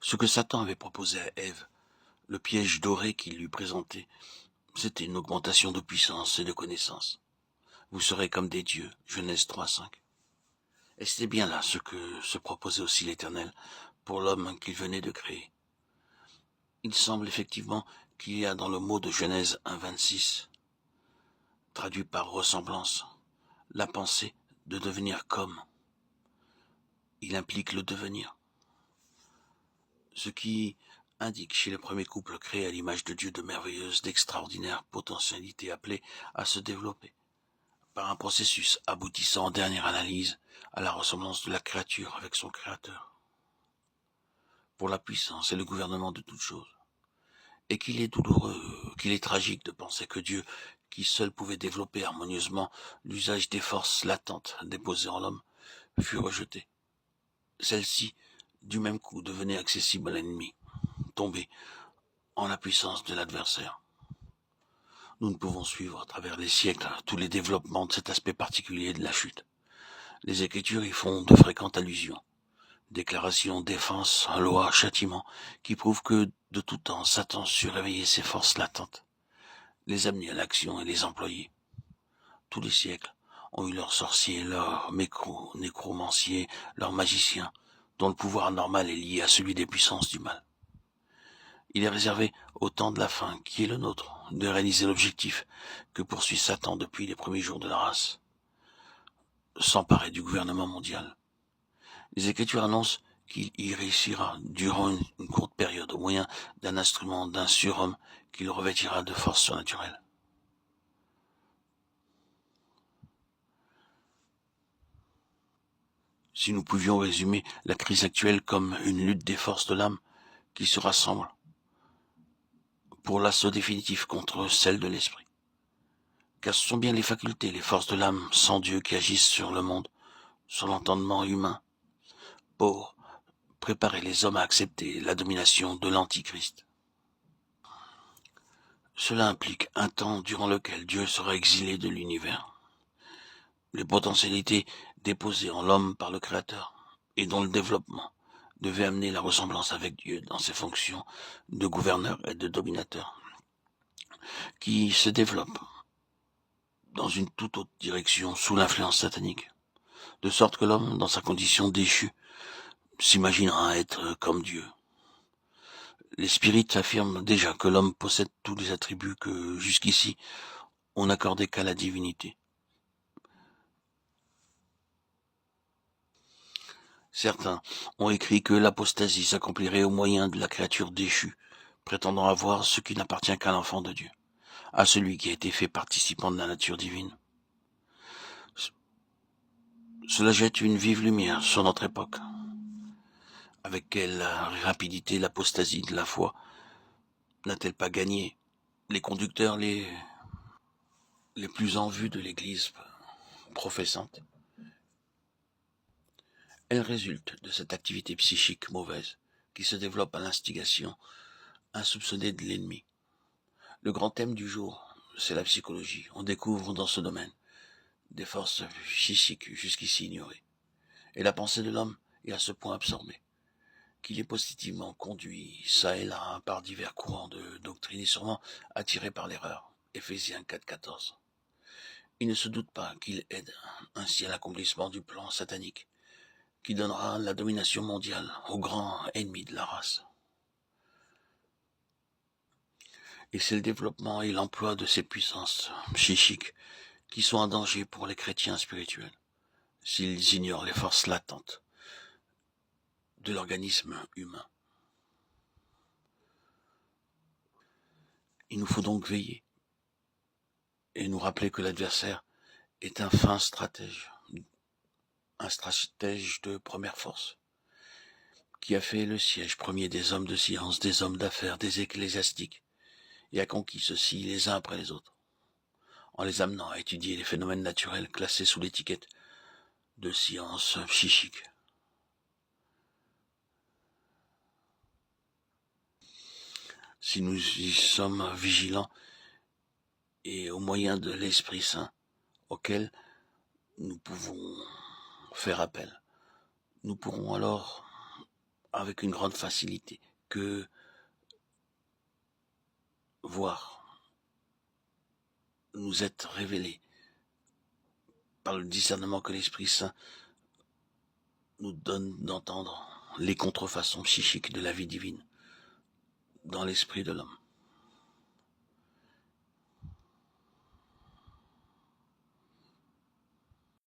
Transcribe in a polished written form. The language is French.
Ce que Satan avait proposé à Ève, le piège doré qu'il lui présentait, c'était une augmentation de puissance et de connaissance. Vous serez comme des dieux, Genèse 3:5. Et c'était bien là ce que se proposait aussi l'Éternel pour l'homme qu'il venait de créer. Il semble effectivement qu'il y a dans le mot de Genèse 1:26, traduit par ressemblance, la pensée de devenir comme. Il implique le devenir. Ce qui indique chez le premier couple créé à l'image de Dieu de merveilleuses, d'extraordinaires potentialités appelées à se développer par un processus aboutissant en dernière analyse à la ressemblance de la créature avec son créateur, pour la puissance et le gouvernement de toutes choses. Et qu'il est douloureux, qu'il est tragique de penser que Dieu, qui seul pouvait développer harmonieusement l'usage des forces latentes déposées en l'homme, fut rejeté. Celle-ci, du même coup, devenait accessible à l'ennemi, tombée en la puissance de l'adversaire. Nous ne pouvons suivre à travers les siècles tous les développements de cet aspect particulier de la chute. Les Écritures y font de fréquentes allusions. Déclaration, défense, loi, châtiment, qui prouvent que, de tout temps, Satan sut réveiller ses forces latentes, les amener à l'action et les employer. Tous les siècles ont eu leurs sorciers, leurs nécromanciers, leurs magiciens, dont le pouvoir normal est lié à celui des puissances du mal. Il est réservé au temps de la fin, qui est le nôtre, de réaliser l'objectif que poursuit Satan depuis les premiers jours de la race, s'emparer du gouvernement mondial. Les Écritures annoncent qu'il y réussira durant une courte période au moyen d'un instrument, d'un surhomme qui le revêtira de force surnaturelle. Si nous pouvions résumer la crise actuelle comme une lutte des forces de l'âme qui se rassemblent pour l'assaut définitif contre celle de l'esprit. Car ce sont bien les facultés, les forces de l'âme sans Dieu qui agissent sur le monde, sur l'entendement humain, pour préparer les hommes à accepter la domination de l'Antichrist. Cela implique un temps durant lequel Dieu sera exilé de l'univers. Les potentialités déposées en l'homme par le Créateur et dont le développement devait amener la ressemblance avec Dieu dans ses fonctions de gouverneur et de dominateur, qui se développent dans une toute autre direction sous l'influence satanique, de sorte que l'homme, dans sa condition déchue, s'imaginera être comme Dieu. Les spirites affirment déjà que l'homme possède tous les attributs que, jusqu'ici, on n'accordait qu'à la divinité. Certains ont écrit que l'apostasie s'accomplirait au moyen de la créature déchue, prétendant avoir ce qui n'appartient qu'à l'enfant de Dieu, à celui qui a été fait participant de la nature divine. Cela jette une vive lumière sur notre époque. Avec quelle rapidité l'apostasie de la foi n'a-t-elle pas gagné les conducteurs les plus en vue de l'Église professante? Elle résulte de cette activité psychique mauvaise qui se développe à l'instigation insoupçonnée de l'ennemi. Le grand thème du jour, c'est la psychologie. On découvre dans ce domaine des forces psychiques jusqu'ici ignorées. Et la pensée de l'homme est à ce point absorbée qu'il est positivement conduit ça et là par divers courants de doctrine et sûrement attiré par l'erreur. Éphésiens 4,14. Il ne se doute pas qu'il aide ainsi à l'accomplissement du plan satanique qui donnera la domination mondiale au grand ennemi de la race. Et c'est le développement et l'emploi de ces puissances psychiques qui sont un danger pour les chrétiens spirituels, s'ils ignorent les forces latentes de l'organisme humain. Il nous faut donc veiller et nous rappeler que l'adversaire est un fin stratège, un stratège de première force, qui a fait le siège premier des hommes de science, des hommes d'affaires, des ecclésiastiques, et a conquis ceux-ci les uns après les autres, en les amenant à étudier les phénomènes naturels classés sous l'étiquette de science psychique. Si nous y sommes vigilants et au moyen de l'Esprit Saint auquel nous pouvons faire appel, nous pourrons alors avec une grande facilité que voir nous être révélé par le discernement que l'Esprit Saint nous donne d'entendre les contrefaçons psychiques de la vie divine dans l'esprit de l'homme.